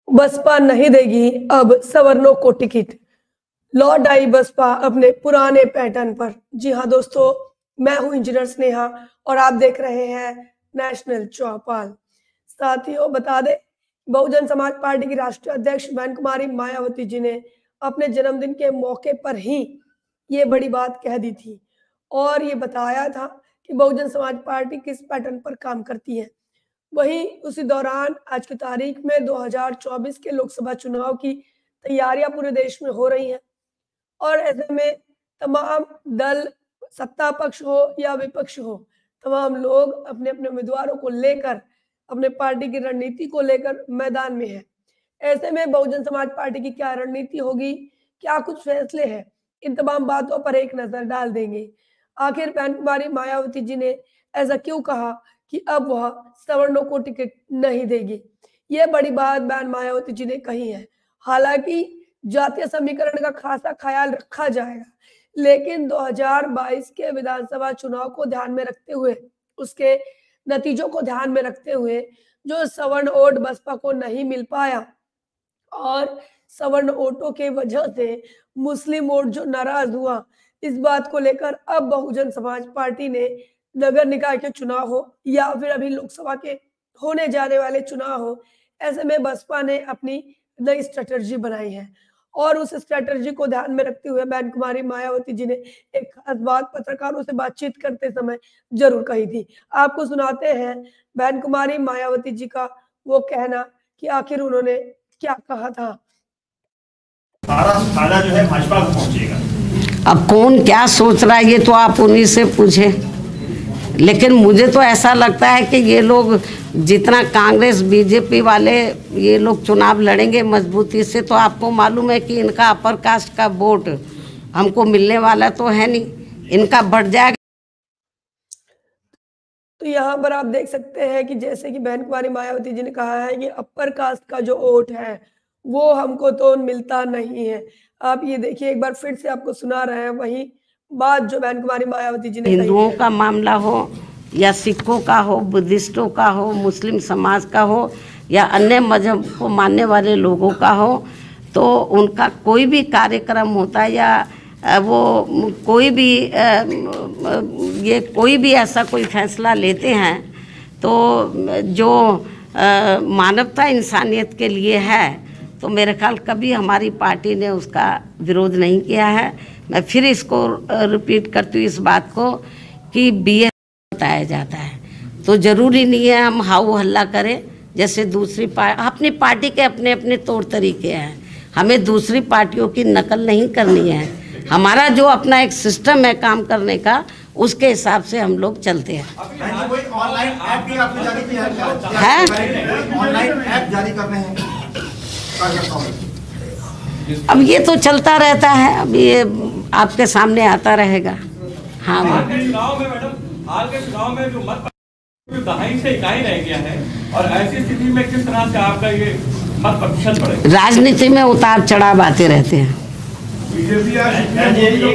बसपा नहीं देगी अब सवर्णों को टिकट, लौट आई बसपा अपने पुराने पैटर्न पर। जी हाँ दोस्तों, मैं हूं इंजीनियर स्नेहा और आप देख रहे हैं नेशनल चौपाल। साथियों, बता दें, बहुजन समाज पार्टी की राष्ट्रीय अध्यक्ष बहन कुमारी मायावती जी ने अपने जन्मदिन के मौके पर ही ये बड़ी बात कह दी थी और ये बताया था कि बहुजन समाज पार्टी किस पैटर्न पर काम करती है। वहीं उसी दौरान आज की तारीख में 2024 के लोकसभा चुनाव की तैयारियां पूरे देश में हो रही हैं और ऐसे में तमाम दल, सत्ता पक्ष हो या विपक्ष हो, तमाम लोग अपने अपने उम्मीदवारों को लेकर, अपने पार्टी की रणनीति को लेकर मैदान में है। ऐसे में बहुजन समाज पार्टी की क्या रणनीति होगी, क्या कुछ फैसले हैं, इन तमाम बातों पर एक नजर डाल देंगे। आखिर बहन कुमारी मायावती जी ने ऐसा क्यों कहा कि अब वह सवर्णों को टिकट नहीं देगी? ये बड़ी बात बहन मायावती जी ने कही है। हालांकि जातीय समीकरण का खासा ख्याल रखा जाएगा, लेकिन 2022 के विधानसभा चुनाव को ध्यान में रखते हुए, उसके नतीजों को ध्यान में रखते हुए, जो सवर्ण वोट बसपा को नहीं मिल पाया और सवर्ण वोटों के वजह से मुस्लिम वोट जो नाराज हुआ, इस बात को लेकर अब बहुजन समाज पार्टी ने नगर निकाय के चुनाव हो या फिर अभी लोकसभा के होने जाने वाले चुनाव हो, ऐसे में बसपा ने अपनी नई स्ट्रेटजी बनाई है और उस स्ट्रेटजी को ध्यान में रखते हुए बहन कुमारी मायावती जी ने एक खास बात पत्रकारों से बातचीत करते समय जरूर कही थी। आपको सुनाते हैं बहन कुमारी मायावती जी का वो कहना कि आखिर उन्होंने क्या कहा था। सारा फायदा जो है भाजपा को पहुंचेगा। अब कौन क्या सोच रहा है ये तो आप उन्हीं से पूछे, लेकिन मुझे तो ऐसा लगता है कि ये लोग जितना कांग्रेस बीजेपी वाले ये लोग चुनाव लड़ेंगे मजबूती से, तो आपको मालूम है कि इनका अपर कास्ट का वोट हमको मिलने वाला तो है नहीं, इनका बढ़ जाएगा। तो यहाँ पर आप देख सकते हैं कि जैसे कि बहन कुमारी मायावती जी ने कहा है कि अपर कास्ट का जो वोट है वो हमको तो मिलता नहीं है। आप ये देखिए, एक बार फिर से आपको सुना रहे हैं वही बात जो बहन कुमारी मायावती जी ने कही। हिंदुओं का मामला हो या सिखों का हो, बुद्धिस्टों का हो, मुस्लिम समाज का हो या अन्य मजहब को मानने वाले लोगों का हो, तो उनका कोई भी कार्यक्रम होता है या वो कोई भी ये कोई भी ऐसा कोई फैसला लेते हैं तो जो मानवता इंसानियत के लिए है, तो मेरे ख्याल कभी हमारी पार्टी ने उसका विरोध नहीं किया है। मैं फिर इसको रिपीट करती हूँ इस बात को कि बीए बताया जाता है तो ज़रूरी नहीं है हम हाउ हल्ला करें जैसे दूसरी अपनी पार्टी के अपने अपने तौर तरीके हैं, हमें दूसरी पार्टियों की नकल नहीं करनी है। हमारा जो अपना एक सिस्टम है काम करने का, उसके हिसाब से हम लोग चलते हैं। ऑनलाइन ऐप भी आपने जारी किया है? ऑनलाइन ऐप जारी कर रहे हैं। अब ये तो चलता रहता है, अब ये आपके सामने आता रहेगा। हाँ, हाल के चुनाव में मैडम, हाल के चुनाव में जो मत दहाई से इकाई रह गया है और ऐसी स्थिति में किस तरह से आपका ये मत प्रतिशत बढ़ेगा? राजनीति में उतार चढ़ाव आते रहते हैं। एक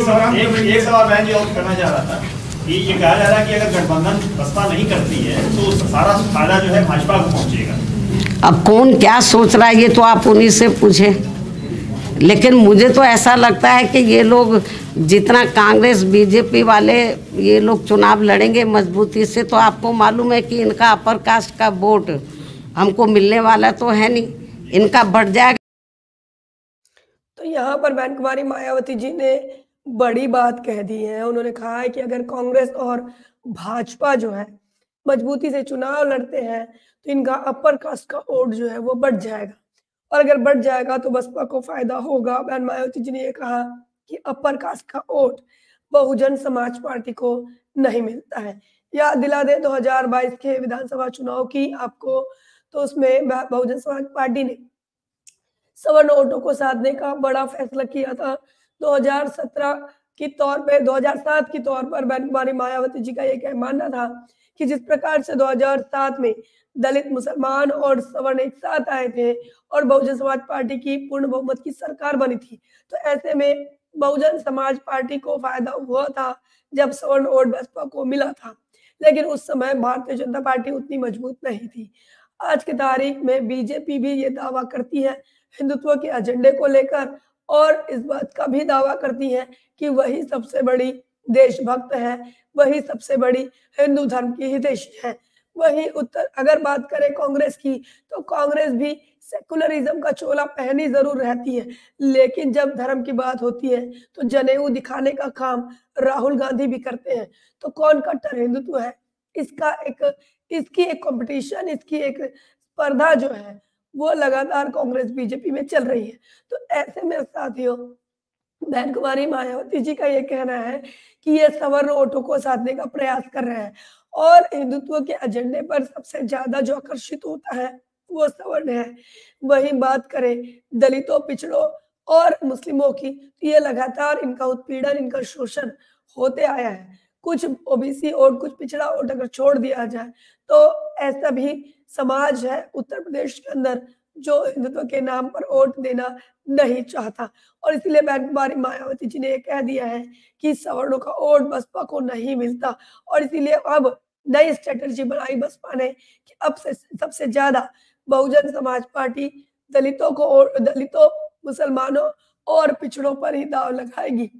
सवाल बहन जी और करना चाह रहा था कि ये कहा जा रहा है कि अगर गठबंधन बसपा नहीं करती है तो सारा फायदा जो है भाजपा को पहुंचेगा। अब कौन क्या सोच रहा है ये तो आप उन्हीं से पूछे, लेकिन मुझे तो ऐसा लगता है कि ये लोग जितना कांग्रेस बीजेपी वाले ये लोग चुनाव लड़ेंगे मजबूती से, तो आपको मालूम है कि इनका अपर कास्ट का वोट हमको मिलने वाला तो है नहीं, इनका बढ़ जाएगा। तो यहाँ पर बहन कुमारी मायावती जी ने बड़ी बात कह दी है। उन्होंने कहा है कि अगर कांग्रेस और भाजपा जो है मजबूती से चुनाव लड़ते हैं तो इनका अपर कास्ट का वोट जो है वो बढ़ जाएगा और अगर बढ़ जाएगा तो बसपा को फायदा होगा। बहन मायावती जी ने ये कहा कि अपर कास्ट का वोट बहुजन समाज पार्टी को नहीं मिलता है। याद दिला दे 2022 के विधानसभा चुनाव की आपको, तो उसमें बहुजन समाज पार्टी ने सवर्ण वोटों को साधने का बड़ा फैसला किया था। 2017 की तौर पे 2007 की तौर पर बहन कुमारी मायावती जी का ये मानना था कि जिस प्रकार से 2007 में दलित, मुसलमान और सवर्ण एक साथ आए थे और बहुजन समाज पार्टी की पूर्ण बहुमत की सरकार बनी थी, तो ऐसे में बहुजन समाज पार्टी को फायदा हुआ था जब सवर्ण वोट बसपा को मिला था, लेकिन उस समय भारतीय जनता पार्टी उतनी मजबूत नहीं थी। आज की तारीख में बीजेपी भी ये दावा करती है हिंदुत्व के एजेंडे को लेकर, और इस बात का भी दावा करती है कि वही सबसे बड़ी देशभक्त है, वही सबसे बड़ी हिंदू धर्म की हितैषी है। वही उत्तर अगर बात करें कांग्रेस की, तो कांग्रेस भी सेकुलरिज्म का चोला पहनी जरूर रहती है, लेकिन जब धर्म की बात होती है तो जनेऊ दिखाने का काम राहुल गांधी भी करते हैं। तो कौन कट्टर हिंदुत्व है, इसकी एक कंपटीशन, इसकी एक स्पर्धा जो है वो लगातार कांग्रेस बीजेपी में चल रही है। तो ऐसे में साथियों, बहन कुमारी मायावती जी का ये कहना है कि ये सवर्ण वोटों को साधने का प्रयास कर रहे हैं, और हिंदुत्व के एजेंडे पर सबसे ज्यादा जो आकर्षित होता है वो सवर्ण है। वही बात करें दलितों, पिछड़ों और मुस्लिमों की, तो ये लगातार इनका उत्पीड़न, इनका शोषण होते आया है। कुछ ओबीसी और कुछ पिछड़ा वोट अगर छोड़ दिया जाए तो ऐसा भी समाज है उत्तर प्रदेश के अंदर जो हिंदुत्व के नाम पर वोट देना नहीं चाहता, और इसलिए बहन कुमारी मायावती जी ने ये कह दिया है कि सवर्णों का वोट बसपा को नहीं मिलता, और इसीलिए अब नई स्ट्रेटजी बनाई बसपा ने कि अब से सबसे ज्यादा बहुजन समाज पार्टी दलितों, मुसलमानों और पिछड़ों पर ही दाव लगाएगी।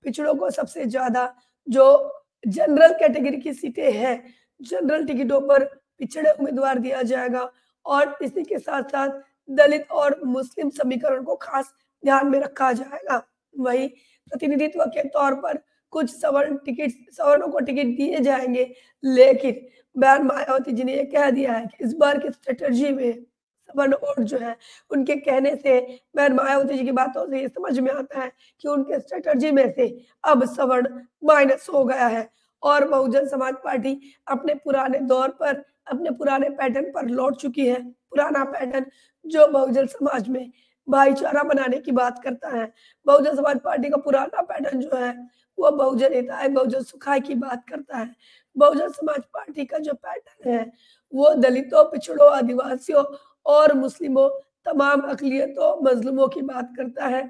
पिछड़ों को सबसे ज्यादा जो जनरल कैटेगरी की सीटें हैं, जनरल टिकटों पर पिछड़े उम्मीदवार दिया जाएगा, और इसी के साथ साथ दलित और मुस्लिम समीकरण को खास ध्यान में रखा जाएगा। वही प्रतिनिधित्व के तौर पर कुछ सवर्णों को टिकट दिए जाएंगे, लेकिन बहन मायावती जी ने यह कह दिया है कि इस बार की स्ट्रेटजी में सवर्ण वोट जो है, उनके कहने से, बहन मायावती जी की बातों से ये समझ में आता है कि उनके स्ट्रेटजी में से अब सवर्ण माइनस हो गया है, और बहुजन समाज पार्टी अपने पुराने दौर पर, अपने पुराने पैटर्न पर लौट चुकी है। पुराना पैटर्न जो बहुजन समाज में भाईचारा बनाने की बात करता है। बहुजन समाज पार्टी का पुराना पैटर्न जो है वो बहुजन हिताय, बहुजन सुखाय की बात करता है। बहुजन समाज पार्टी का जो पैटर्न है वो दलितों, पिछड़ों, आदिवासियों और मुस्लिमों, तमाम अकलियतों, मजलूमों की बात करता है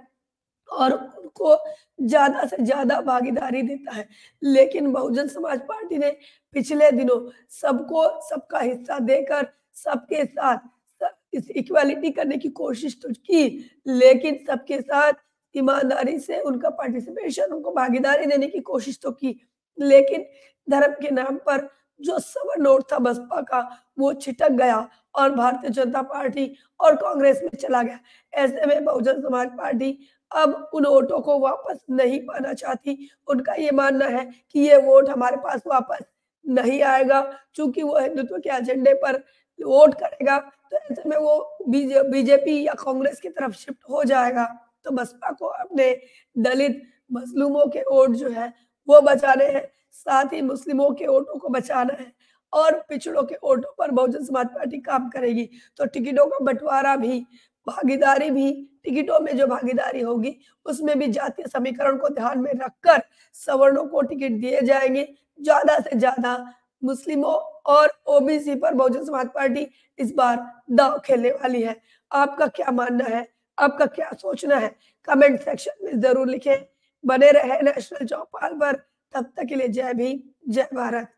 और उनको ज्यादा से ज्यादा भागीदारी देता है। लेकिन बहुजन समाज पार्टी ने पिछले दिनों सबको सबका हिस्सा देकर सबके साथ इस इक्वालिटी करने की कोशिश तो की, लेकिन सबके साथ ईमानदारी से उनका पार्टिसिपेशन, उनको भागीदारी देने की कोशिश तो की, लेकिन धर्म के नाम पर जो सवर्ण वोट था बसपा का वो छिटक गया और भारतीय जनता पार्टी और कांग्रेस में चला गया। ऐसे में बहुजन समाज पार्टी अब उन वोटों को वापस नहीं पाना चाहती। उनका ये मानना है कि ये वोट हमारे पास वापस नहीं आएगा, क्योंकि वो हिंदुत्व के एजेंडे पर वोट करेगा तो ऐसे में वो बीजेपी या कांग्रेस की तरफ शिफ्ट हो जाएगा। तो बसपा को अपने दलित, मजलूमों के वोट जो है वो बचाने हैं, साथ ही मुस्लिमों के वोटों को बचाना है, और पिछड़ों के वोटों पर बहुजन समाज पार्टी काम करेगी। तो टिकटों का बंटवारा भी, भागीदारी भी, टिकटों में जो भागीदारी होगी उसमें भी जातीय समीकरण को ध्यान में रखकर सवर्णों को टिकट दिए जाएंगे। ज्यादा से ज्यादा मुस्लिमों और ओबीसी पर बहुजन समाज पार्टी इस बार दांव खेलने वाली है। आपका क्या मानना है, आपका क्या सोचना है, कमेंट सेक्शन में जरूर लिखें। बने रहे नेशनल चौपाल पर, तब तक के लिए जय भीम, जय भारत।